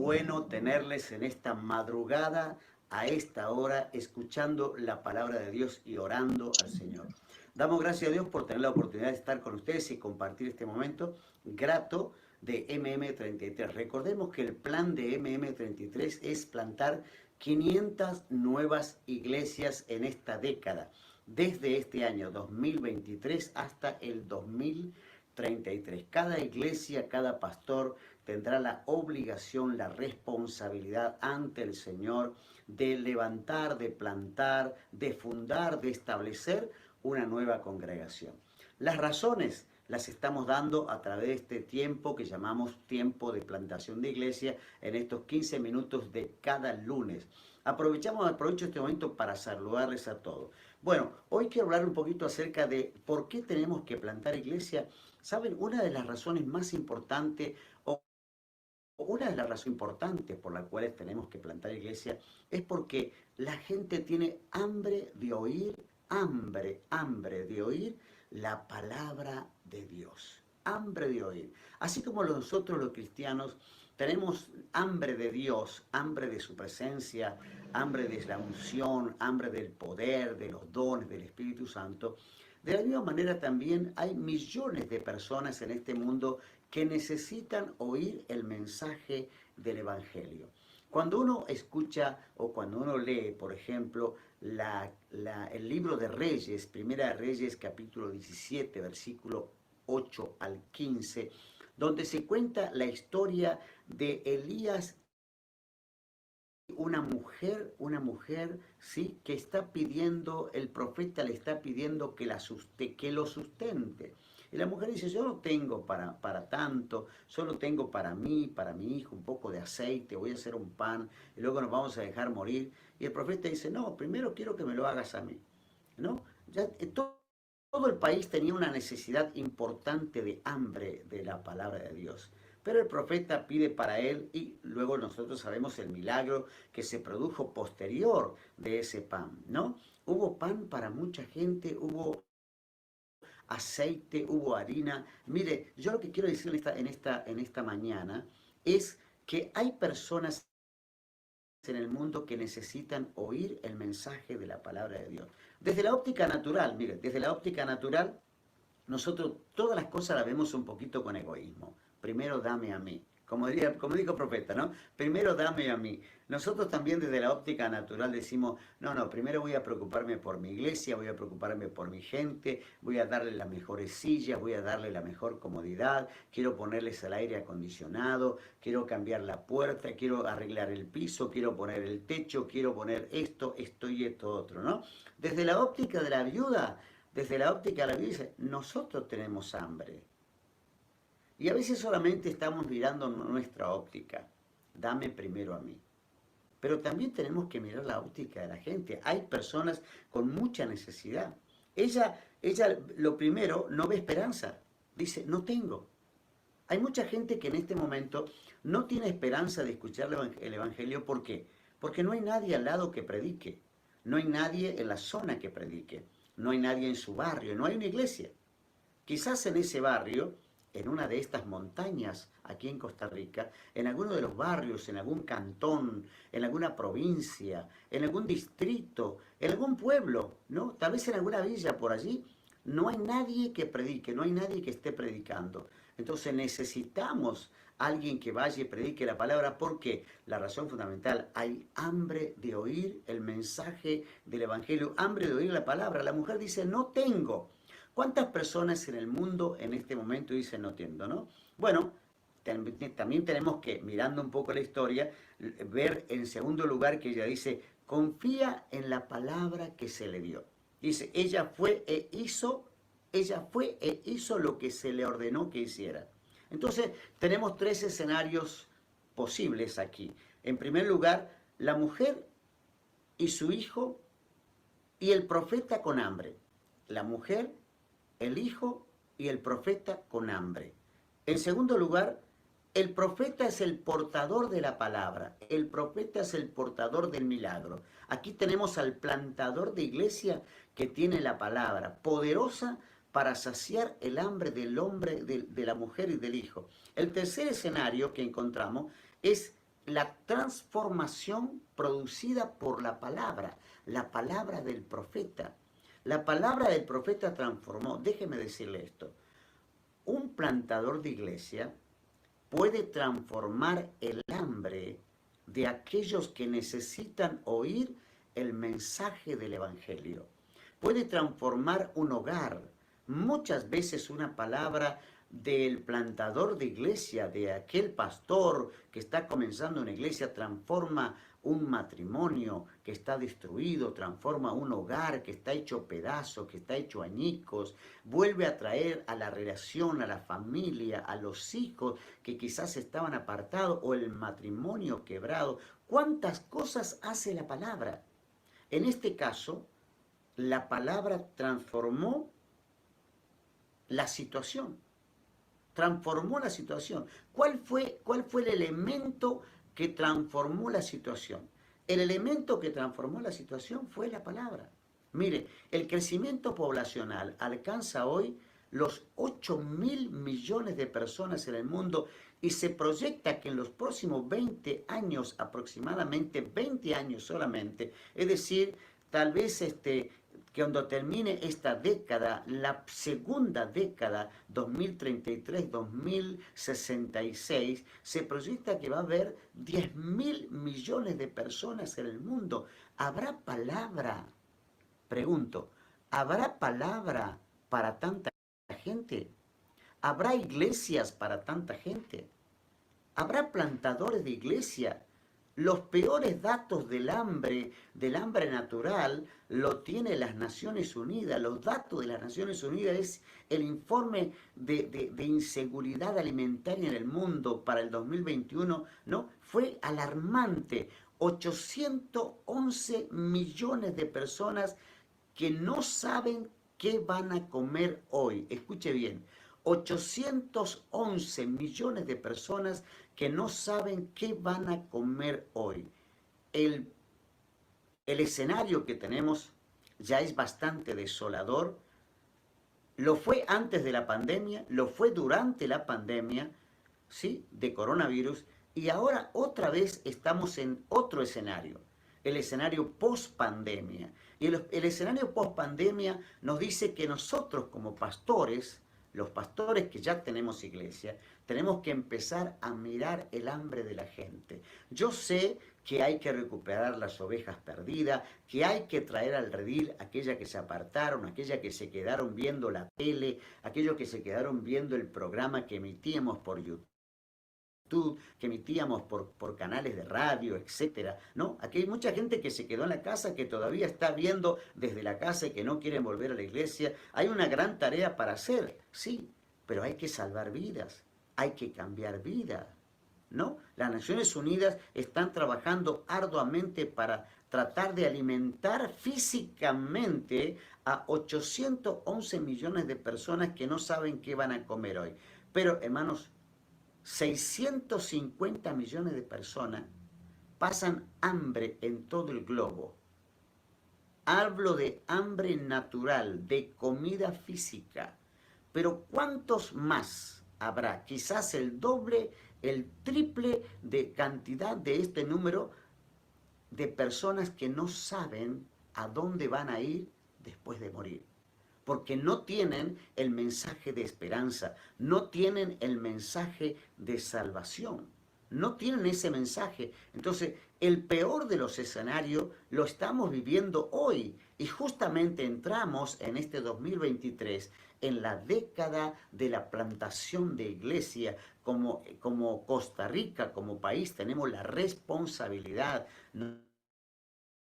bueno tenerles en esta madrugada, a esta hora, escuchando la palabra de Dios y orando al Señor. Damos gracias a Dios por tener la oportunidad de estar con ustedes y compartir este momento grato de MM33. Recordemos que el plan de MM33 es plantar 500 nuevas iglesias en esta década, desde este año 2023 hasta el 2033. Cada iglesia, cada pastor tendrá la obligación, la responsabilidad ante el Señor de levantar, de plantar, de fundar, de establecer una nueva congregación. Las razones las estamos dando a través de este tiempo que llamamos tiempo de plantación de iglesia en estos 15 minutos de cada lunes. Aprovecho este momento para saludarles a todos. Bueno, hoy quiero hablar un poquito acerca de por qué tenemos que plantar iglesia. ¿Saben? Una de las razones más importantes una de las razones importantes por las cuales tenemos que plantar iglesia es porque la gente tiene hambre de oír, hambre de oír la palabra de Dios. Hambre de oír. Así como nosotros los cristianos tenemos hambre de Dios, hambre de su presencia, hambre de la unción, hambre del poder, de los dones del Espíritu Santo, de la misma manera también hay millones de personas en este mundo que necesitan oír el mensaje del Evangelio. Cuando uno escucha o cuando uno lee, por ejemplo, el libro de Reyes, Primera de Reyes, capítulo 17, versículo 8 al 15, donde se cuenta la historia de Elías, una mujer, ¿sí? Que está pidiendo, el profeta le está pidiendo que lo sustente. Y la mujer dice, yo no tengo para tanto, solo tengo para mí, para mi hijo, un poco de aceite, voy a hacer un pan y luego nos vamos a dejar morir. Y el profeta dice, no, primero quiero que me lo hagas a mí, ¿no? Ya, todo el país tenía una necesidad importante de hambre de la palabra de Dios. Pero el profeta pide para él y luego nosotros sabemos el milagro que se produjo posterior de ese pan, ¿no? Hubo pan para mucha gente, hubo aceite, hubo harina. Mire, yo lo que quiero decir en esta mañana es que hay personas en el mundo que necesitan oír el mensaje de la palabra de Dios. Desde la óptica natural, mire, desde la óptica natural, nosotros todas las cosas las vemos un poquito con egoísmo. Primero dame a mí. Como dijo el profeta, ¿no? Primero dame a mí. Nosotros también desde la óptica natural decimos, no, primero voy a preocuparme por mi iglesia, voy a preocuparme por mi gente, voy a darle las mejores sillas, voy a darle la mejor comodidad, quiero ponerles el aire acondicionado, quiero cambiar la puerta, quiero arreglar el piso, quiero poner el techo, quiero poner esto y esto otro, ¿no? Desde la óptica de la viuda, dice, nosotros tenemos hambre. Y a veces solamente estamos mirando nuestra óptica. Dame primero a mí. Pero también tenemos que mirar la óptica de la gente. Hay personas con mucha necesidad. Ella lo primero, no ve esperanza. Dice, no tengo. Hay mucha gente que en este momento no tiene esperanza de escuchar el Evangelio. ¿Por qué? Porque no hay nadie al lado que predique. No hay nadie en la zona que predique. No hay nadie en su barrio. No hay una iglesia. Quizás en ese barrio, en una de estas montañas aquí en Costa Rica, en alguno de los barrios, en algún cantón, en alguna provincia, en algún distrito, en algún pueblo, ¿no? Tal vez en alguna villa por allí, no hay nadie que predique, no hay nadie que esté predicando. Entonces necesitamos alguien que vaya y predique la palabra. ¿Por qué? La razón fundamental, hay hambre de oír el mensaje del Evangelio, hambre de oír la palabra. La mujer dice, no tengo. ¿Cuántas personas en el mundo en este momento dicen no entiendo, no? Bueno, también tenemos que, mirando un poco la historia, ver en segundo lugar que ella dice, confía en la palabra que se le dio. Dice, ella fue e hizo lo que se le ordenó que hiciera. Entonces, tenemos tres escenarios posibles aquí. En primer lugar, la mujer y su hijo y el profeta con hambre. La mujer, el hijo y el profeta con hambre. En segundo lugar, el profeta es el portador de la palabra. El profeta es el portador del milagro. Aquí tenemos al plantador de iglesia que tiene la palabra poderosa para saciar el hambre del hombre, de la mujer y del hijo. El tercer escenario que encontramos es la transformación producida por la palabra del profeta. La palabra del profeta transformó. Déjeme decirle esto. Un plantador de iglesia puede transformar el hambre de aquellos que necesitan oír el mensaje del Evangelio. Puede transformar un hogar. Muchas veces una palabra del plantador de iglesia, de aquel pastor que está comenzando una iglesia, transforma un matrimonio que está destruido, transforma un hogar que está hecho pedazos, que está hecho añicos, vuelve a traer a la relación, a la familia, a los hijos que quizás estaban apartados o el matrimonio quebrado. ¿Cuántas cosas hace la palabra? En este caso, la palabra transformó la situación. Transformó la situación. ¿Cuál fue el elemento que transformó la situación? El elemento que transformó la situación fue la palabra. Mire, el crecimiento poblacional alcanza hoy los 8.000 millones de personas en el mundo y se proyecta que en los próximos 20 años, aproximadamente 20 años solamente, es decir, tal vez que cuando termine esta década, la segunda década, 2033-2066, se proyecta que va a haber 10.000 millones de personas en el mundo. ¿Habrá palabra? Pregunto, ¿habrá palabra para tanta gente? ¿Habrá iglesias para tanta gente? ¿Habrá plantadores de iglesia? Los peores datos del hambre natural, lo tiene las Naciones Unidas. Los datos de las Naciones Unidas es el informe de inseguridad alimentaria en el mundo para el 2021, ¿no? Fue alarmante. 811 millones de personas que no saben qué van a comer hoy. Escuche bien. 811 millones de personas que no saben qué van a comer hoy. El escenario que tenemos ya es bastante desolador. Lo fue antes de la pandemia, lo fue durante la pandemia, ¿sí?, de coronavirus, y ahora otra vez estamos en otro escenario, el escenario post-pandemia. Y el escenario post-pandemia nos dice que nosotros como pastores, los pastores que ya tenemos iglesia, tenemos que empezar a mirar el hambre de la gente. Yo sé que hay que recuperar las ovejas perdidas, que hay que traer al redil aquellas que se apartaron, aquellas que se quedaron viendo la tele, aquellos que se quedaron viendo el programa que emitíamos por YouTube, que emitíamos por canales de radio, etcétera, ¿no? Aquí hay mucha gente que se quedó en la casa, que todavía está viendo desde la casa y que no quieren volver a la iglesia. Hay una gran tarea para hacer, sí, pero hay que salvar vidas, hay que cambiar vidas, ¿no? Las Naciones Unidas están trabajando arduamente para tratar de alimentar físicamente a 811 millones de personas que no saben qué van a comer hoy. Pero, hermanos, 650 millones de personas pasan hambre en todo el globo. Hablo de hambre natural, de comida física. Pero ¿cuántos más habrá? Quizás el doble, el triple de cantidad de este número de personas que no saben a dónde van a ir después de morir. Porque no tienen el mensaje de esperanza, no tienen el mensaje de salvación, no tienen ese mensaje. Entonces, el peor de los escenarios lo estamos viviendo hoy y justamente entramos en este 2023 en la década de la plantación de iglesia. Como Costa Rica, como país, tenemos la responsabilidad.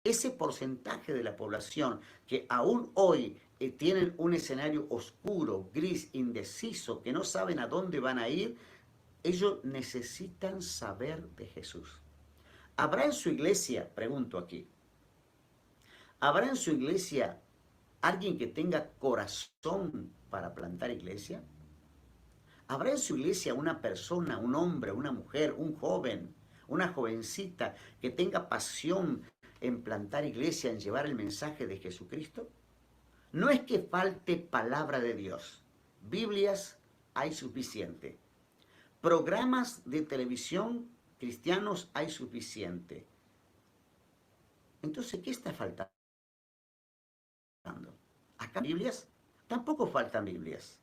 Ese porcentaje de la población que aún hoy tienen un escenario oscuro, gris, indeciso, que no saben a dónde van a ir, ellos necesitan saber de Jesús. ¿Habrá en su iglesia, pregunto aquí, habrá en su iglesia alguien que tenga corazón para plantar iglesia? ¿Habrá en su iglesia una persona, un hombre, una mujer, un joven, una jovencita que tenga pasión en plantar iglesia, en llevar el mensaje de Jesucristo? No es que falte palabra de Dios. Biblias hay suficiente. Programas de televisión cristianos hay suficiente. Entonces, ¿qué está faltando? ¿Acá Biblias? Tampoco faltan Biblias.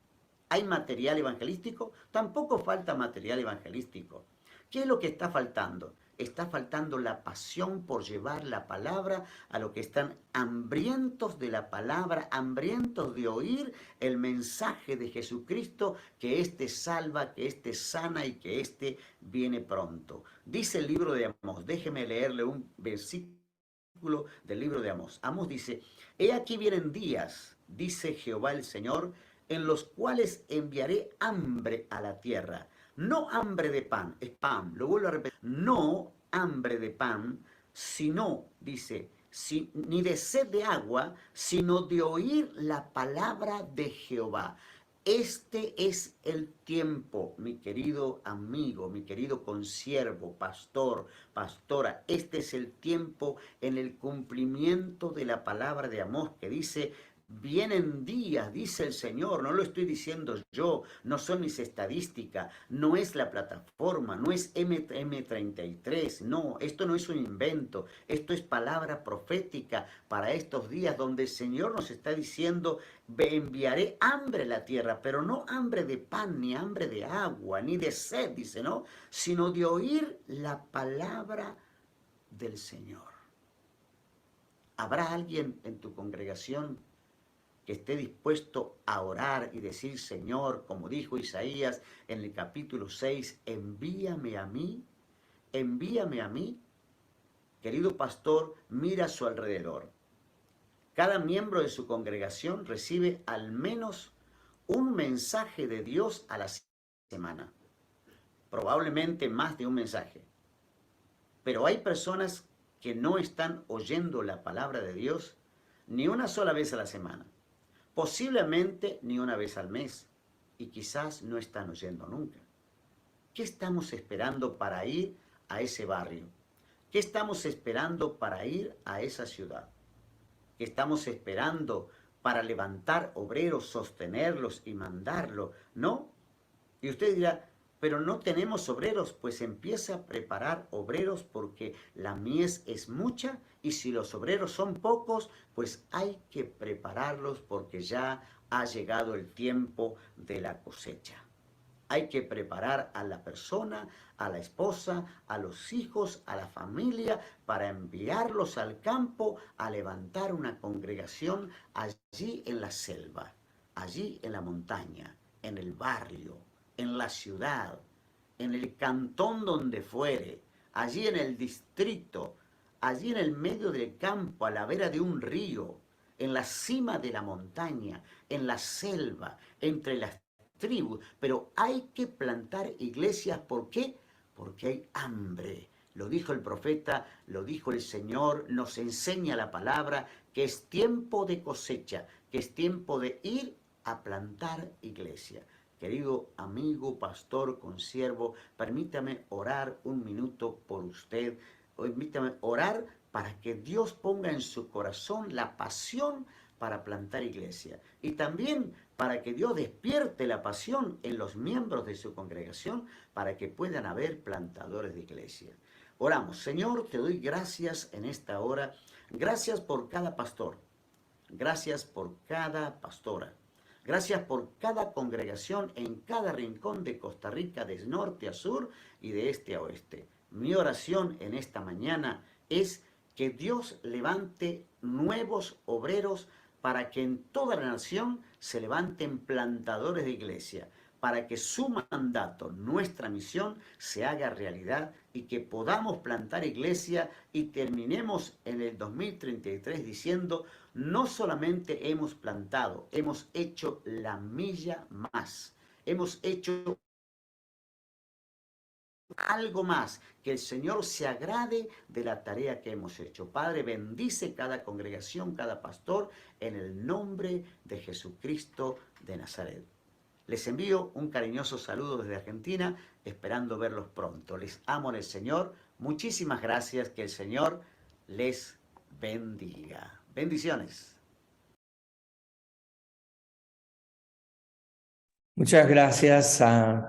¿Hay material evangelístico? Tampoco falta material evangelístico. ¿Qué es lo que está faltando? Está faltando la pasión por llevar la palabra a los que están hambrientos de la palabra, hambrientos de oír el mensaje de Jesucristo, que éste salva, que éste sana y que éste viene pronto. Dice el libro de Amós, déjeme leerle un versículo del libro de Amós. Amós dice, he aquí vienen días, dice Jehová el Señor, en los cuales enviaré hambre a la tierra. No hambre de pan, es pan, lo vuelvo a repetir, no hambre de pan, sino, dice, ni de sed de agua, sino de oír la palabra de Jehová. Este es el tiempo, mi querido amigo, mi querido consiervo, pastor, pastora. Este es el tiempo en el cumplimiento de la palabra de Amós que dice, vienen días, dice el Señor, no lo estoy diciendo yo, no son mis estadísticas, no es la plataforma, no es M33, no, esto no es un invento, esto es palabra profética para estos días donde el Señor nos está diciendo, enviaré hambre a la tierra, pero no hambre de pan, ni hambre de agua, ni de sed, dice, ¿no? Sino de oír la palabra del Señor. ¿Habrá alguien en tu congregación que esté dispuesto a orar y decir, Señor, como dijo Isaías en el capítulo 6, envíame a mí, envíame a mí? Querido pastor, mira a su alrededor. Cada miembro de su congregación recibe al menos un mensaje de Dios a la semana. Probablemente más de un mensaje. Pero hay personas que no están oyendo la palabra de Dios ni una sola vez a la semana. Posiblemente ni una vez al mes. Y quizás no están oyendo nunca. ¿Qué estamos esperando para ir a ese barrio? ¿Qué estamos esperando para ir a esa ciudad? ¿Qué estamos esperando para levantar obreros, sostenerlos y mandarlos? ¿No? Y usted dirá, pero no tenemos obreros, pues empieza a preparar obreros porque la mies es mucha y si los obreros son pocos, pues hay que prepararlos porque ya ha llegado el tiempo de la cosecha. Hay que preparar a la persona, a la esposa, a los hijos, a la familia, para enviarlos al campo a levantar una congregación allí en la selva, allí en la montaña, en el barrio, en la ciudad, en el cantón donde fuere, allí en el distrito, allí en el medio del campo, a la vera de un río, en la cima de la montaña, en la selva, entre las tribus. Pero hay que plantar iglesias, ¿por qué? Porque hay hambre. Lo dijo el profeta, lo dijo el Señor, nos enseña la palabra, que es tiempo de cosecha, que es tiempo de ir a plantar iglesia. Querido amigo, pastor, consiervo, permítame orar un minuto por usted. Permítame orar para que Dios ponga en su corazón la pasión para plantar iglesia. Y también para que Dios despierte la pasión en los miembros de su congregación para que puedan haber plantadores de iglesia. Oramos. Señor, te doy gracias en esta hora. Gracias por cada pastor. Gracias por cada pastora. Gracias por cada congregación en cada rincón de Costa Rica, de norte a sur y de este a oeste. Mi oración en esta mañana es que Dios levante nuevos obreros para que en toda la nación se levanten plantadores de iglesia, para que su mandato, nuestra misión, se haga realidad y que podamos plantar iglesia y terminemos en el 2033 diciendo, no solamente hemos plantado, hemos hecho la milla más, hemos hecho algo más, que el Señor se agrade de la tarea que hemos hecho. Padre, bendice cada congregación, cada pastor, en el nombre de Jesucristo de Nazaret. Les envío un cariñoso saludo desde Argentina, esperando verlos pronto. Les amo en el Señor. Muchísimas gracias. Que el Señor les bendiga. Bendiciones. Muchas gracias a